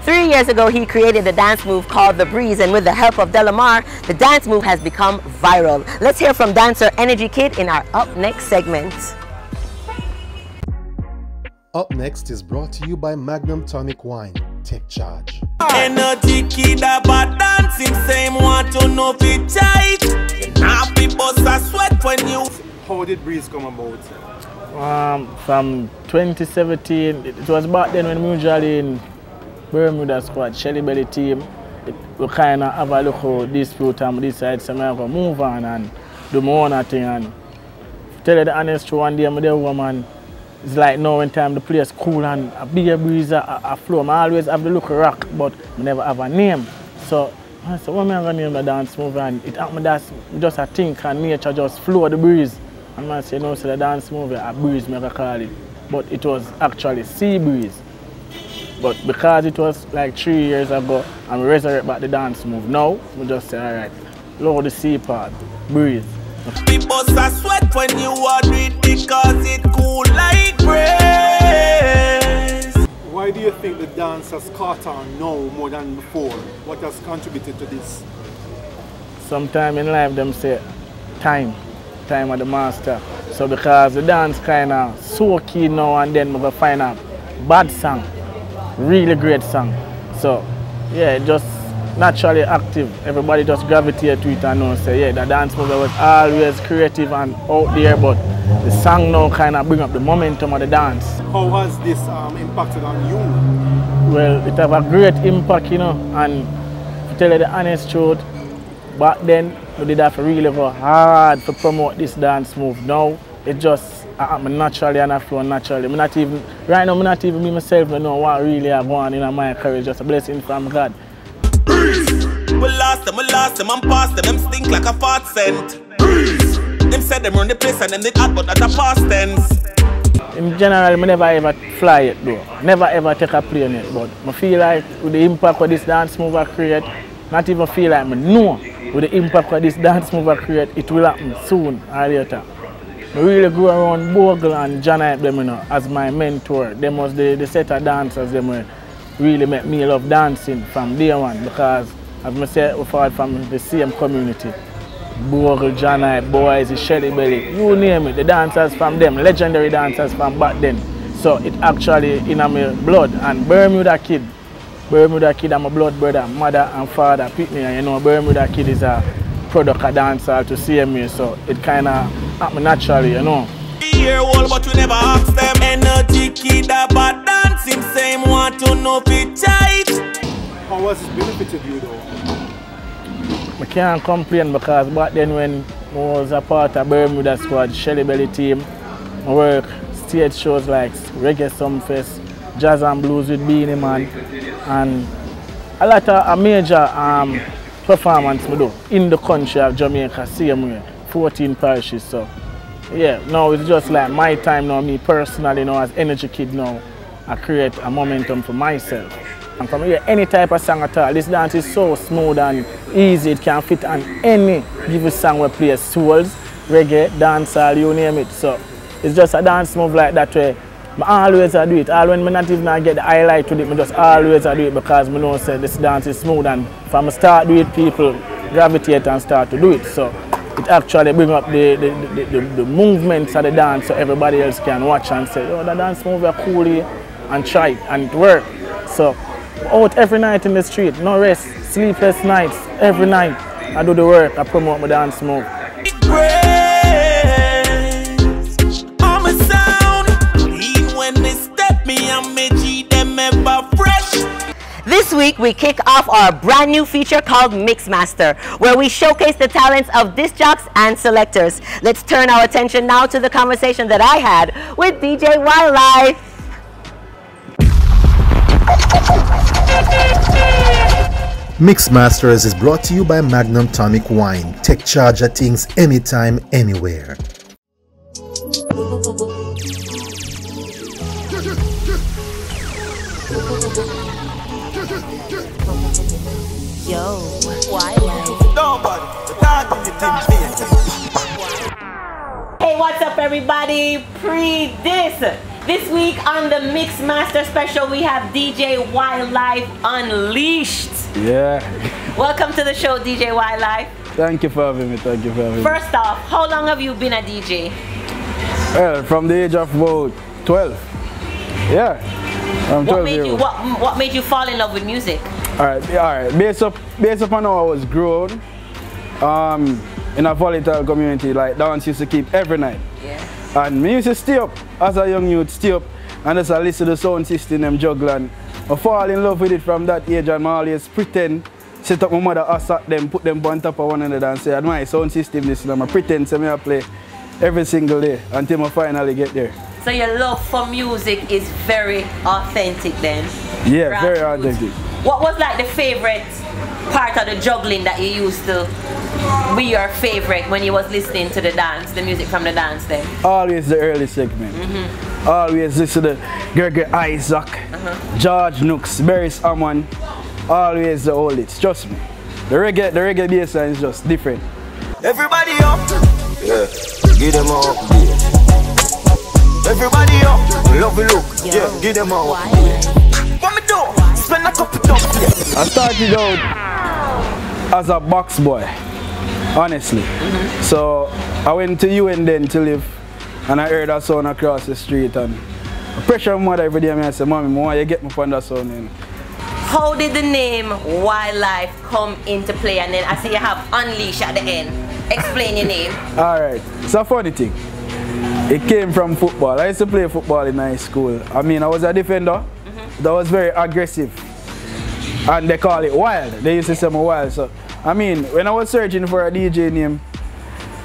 3 years ago, he created a dance move called the Breeze, and with the help of Delamar, the dance move has become viral. Let's hear from dancer Energy Kid in our Up Next segment. Up Next is brought to you by Magnum Tonic Wine. Take charge. Energy Kid about dancing, same want to know if it tight. Now people are sweat when you. How did Breeze come about? From 2017, it was back then when we usually in Bermuda squad, Shelly Belly team, we kind of have a look at dispute and we decide to move on and do my own thing. And tell you the honest truth, one day I'm there, woman. It's like now when time the place cool and a bigger breeze, a flow. I always have the look rock, but I never have a name. So I said, what am I going to name the dance move? And it happened that's just a think and nature just flow the breeze. And I say, no, so the dance move, a breeze, I call it. But it was actually sea breeze. But because it was like 3 years ago, and we resurrect back the dance move, now we just say, all right, lower the sea part, breeze. People are sweat when you are it because it cool like breeze. Why do you think the dance has caught on now more than before? What has contributed to this? Sometime in life, them say, time of the master. So because the dance kind of so key now and then, we're going to find a bad song, really great song. So yeah, just naturally active. Everybody just gravitate to it and know, say, yeah, the dance move was always creative and out there, but the song now kind of bring up the momentum of the dance. How has this impacted on you? Well, it have a great impact, you know, and to tell you the honest truth, back then, we did have to really go hard to promote this dance move. Now, it just happen naturally and I flow naturally. Right now, I'm not even me myself, I know what really I want in my career, just a blessing from God. We lost them, I'm past them stink like a fart scent. Them said them run the place and then they add, but that's a past tense. In general, I never ever fly it though. Never ever take a plane yet, but I feel like with the impact of this dance move I create, not even feel like I know with the impact of this dance move I create, it will happen soon or later. I really grew around Bogle and John Hype them, you know, as my mentor. Them was the set of dancers them really make me love dancing from day one because, as I said, we fought from the same community. Bogle, John Hype, Boys, Shelly Belly, you name it, the dancers from them, legendary dancers from back then. So it actually in my blood. And Bermuda Kid, I'm a blood brother, mother and father, Papine, and you know Bermuda Kid is a product of dancer to see me, so it kind of happened naturally, you know. Hear all but we never ask them. Energy Kid about dancing, same want to know if it tight. How has it benefited you though? I can't complain because back then when I was a part of Bermuda squad, Shelly Belly team, I work stage shows like Reggae Sumfest, Jazz and Blues with Beanie Man, and a lot of major performance we do in the country of Jamaica, same way, 14 parishes. So yeah, now it's just like my time now, me personally now as Energy Kid now, I create a momentum for myself. And from here, any type of song at all, this dance is so smooth and easy, it can fit on any given song we play, souls, reggae, dancehall, you name it. So it's just a dance move like that way. I always do it. All when I not even get the highlight with it, I just always do it because I know say this dance is smooth and from the start do it, people gravitate and start to do it. So it actually brings up the movements of the dance so everybody else can watch and say, oh, the dance move is cool and try it and it works. So out every night in the street, no rest, sleepless nights, every night I do the work, I promote my dance move. This week, we kick off our brand new feature called Mixmaster, where we showcase the talents of disc jocks and selectors. Let's turn our attention now to the conversation that I had with DJ Wylyphe. Mixmasters is brought to you by Magnum Tonic Wine. Take charge of things anytime, anywhere. Yo, Wylyphe. Hey, what's up, everybody? Pree Dis. This week on the Mix Master Special, we have DJ Wylyphe Unleashed. Yeah. Welcome to the show, DJ Wylyphe. Thank you for having me. Thank you for having me. First off, how long have you been a DJ? Well, from the age of about 12. Yeah. I'm 12 what made you fall in love with music? All right. Based upon how I was grown, in a volatile community, like dance used to keep every night. Yeah. And me used to stay up as a young youth, stay up and just listen to the sound system them juggle, and I fall in love with it from that age, and I always pretend, set up my mother, assert them, put them on top of one another and say, my sound system this, and I pretend to me I play every single day until I finally get there. So your love for music is very authentic then? Yeah, very authentic. What was like the favorite part of the juggling that you used to be your favorite when you was listening to the dance, the music from the dance then? Always the early segment. Always listen to Gregory Isaac, George Nooks, Barry Hammond. Always the old hits, trust me. The reggae bass line is just different. Everybody up, yeah, give them up, yeah. Everybody up, love you look, yeah, give them up. What me do? Spend a couple of yeah. I started out as a box boy, honestly. So I went to UN then to live, and I heard that sound across the street, and I pressure my mother every day, and I said, Mommy, why you get me from that sound in? How did the name Wylyphe come into play? And then I see you have Unleash at the end. Explain your name. Alright, it's a funny thing. It came from football. I used to play football in high school. I mean, I was a defender that was very aggressive. And they call it wild. They used to say me wild. So, I mean, when I was searching for a DJ name,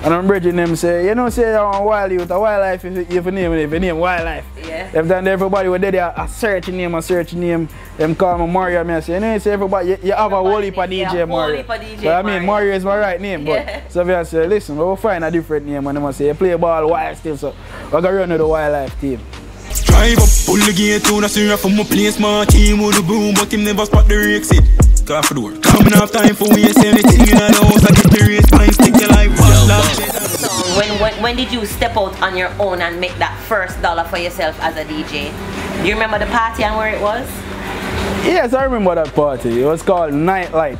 and I'm bridging them say, you know, say you're a wild youth, a Wylyphe if you name Wylyphe. Yeah. Everybody was there, a search name, them call me Mario, and I say, you know, say everybody, you have a whole heap of DJ Mario. But I mean, Mario is my right name, but so I say, listen, we'll find a different name, and I say, you play ball wild still, so we're going to run with the Wylyphe team. Drive up, pull the gate down, I see you from my place, my team with the boom, but him never spot the rakes it. Call for the work. Coming off time for when you say anything in the house, I get the race, fine, stick your life, When did you step out on your own and make that first dollar for yourself as a DJ? Do you remember the party and where it was? Yes, I remember that party. It was called Nightlight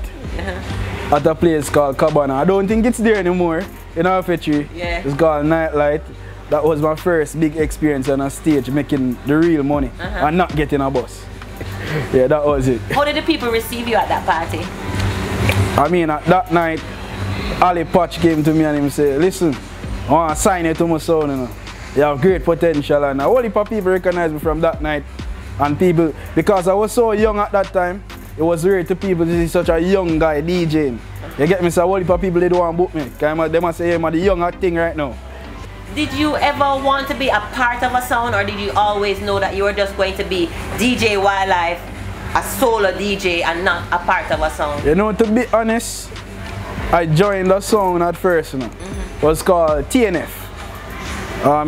at a place called Cabana. I don't think it's there anymore in our factory. Yeah. It's called Nightlight. That was my first big experience on a stage, making the real money and not getting a bus. Yeah, that was it. How did the people receive you at that party? I mean, at that night, Ali Patch came to me and he said, listen, I want to sign you to my sound, you know. You have great potential, and a whole heap of people recognized me from that night. And people, because I was so young at that time, it was rare to people to see such a young guy DJing. You get me, so a whole heap of people, they don't want to book me. Because they must say, I'm the young thing right now. Did you ever want to be a part of a sound, or did you always know that you were just going to be DJ Wylyphe, a solo DJ, and not a part of a sound? You know, to be honest, I joined the sound at first, you know. It was called TNF.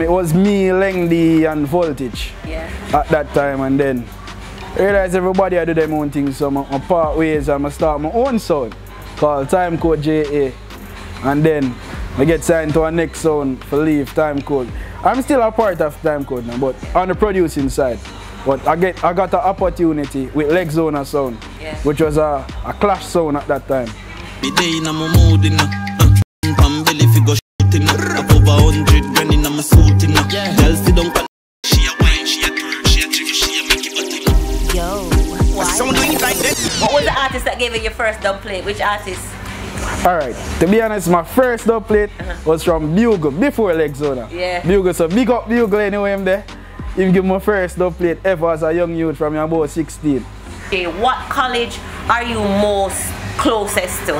It was me, Lengdy, and Voltage at that time, and then I realized everybody I do their own things, so I part ways and I start my own sound called Time Code JA, and then I get signed to a next sound for Leaf Time Code. I'm still a part of Time Code now, but on the producing side. But I got an opportunity with Leg Zona sound, which was a clash sound at that time. Up over 100 grand in my suit in girls sit down, she a wine, she a twerk, she a trick, she a make it button. Yo, what was the artist that gave you your first dub plate? Which artist? Alright, to be honest, my first dub plate was from Bugle, before Leg Zona. Bugle, so big up Bugle anyway, I'm there. He gave me my first dub plate ever as a young youth from about 16. Okay, what college are you most closest to?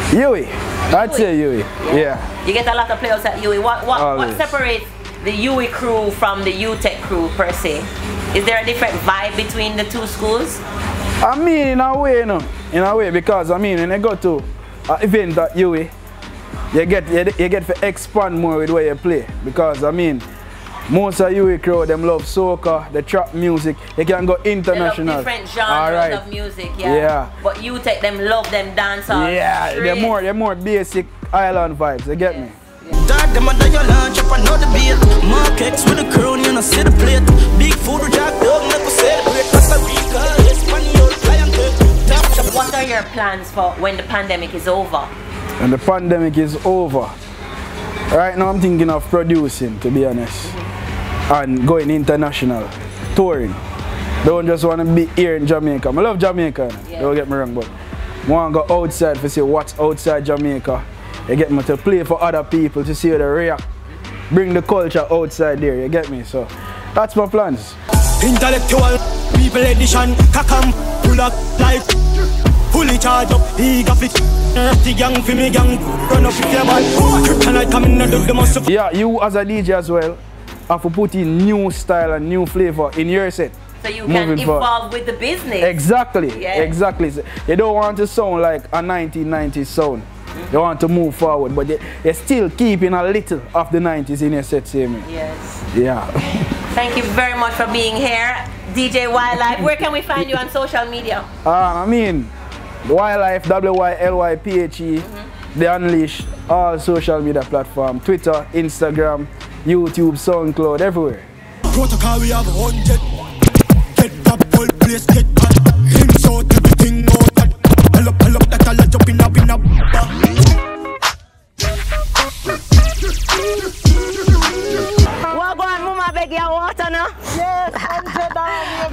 UWI. I'd say UWI. Yeah. You get a lot of players at UWI. What separates the UWI crew from the UTech crew per se? Is there a different vibe between the two schools? I mean, in a way, no. In a way, because I mean, when you go to an event at UWI, you get to expand more with where you play. Because I mean, most of UWI crew, them love soca, the trap music. They can go international. They love different genres of music, But UTech, them love them dancehall. Yeah, they're more basic island vibes. You get me? them a die your lunch up another beat. Markets with the crown, you know, see the plate. Big food with jack dog, never celebrate. Costa Rica, Espanol, client. What are your plans for when the pandemic is over? When the pandemic is over, right now I'm thinking of producing, to be honest, and going international, touring. Don't just want to be here in Jamaica. I love Jamaica, don't get me wrong, but I want to go outside to see what's outside Jamaica. You get me, to play for other people, to see how they react. Bring the culture outside there, you get me? So that's my plans. Intellectual people edition, kakam, pull up like fully charged up, he got it. The gang for me gang, run up with your ball. Kryptonite coming and do the most. Yeah, you as a DJ as well have to put in new style and new flavor in your set. So you can evolve with the business. Exactly, exactly. You don't want to sound like a 1990s sound. You want to move forward, but you're still keeping a little of the 90s in your set, see me? Yes. Yeah. Thank you very much for being here, DJ Wylyphe. Where can we find you on social media? I mean, Wylyphe, WYLYPHE, The Unleashed, all social media platforms, Twitter, Instagram, YouTube, SoundCloud, everywhere. Protocol, we have 100. Get that whole place, get hot. Insult everything out that. Pull up that I'll jump in up. Well, go on, Mama, beg your water now. Yes,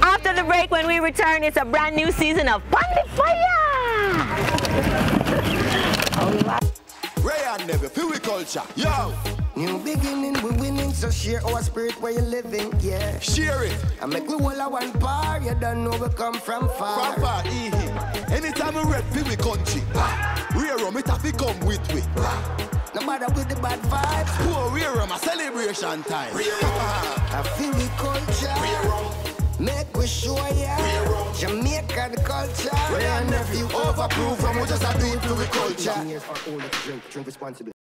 After the break, when we return, it's a brand new season of Pandi Fire. Rayan never feel we culture. Yo! New beginning, we winning, so share our spirit where you're living, yeah. Share it. I make we all a one par, you don't know we come from far. From far, anytime we rep feel we country. Rear rum, it have to come with we. No matter with the bad vibes. Poor rear rum, a celebration time. I feel we culture. Make we show ya. Jamaican culture. Rayan nephew overproof, and we just a do it for we culture. Drink responsibly.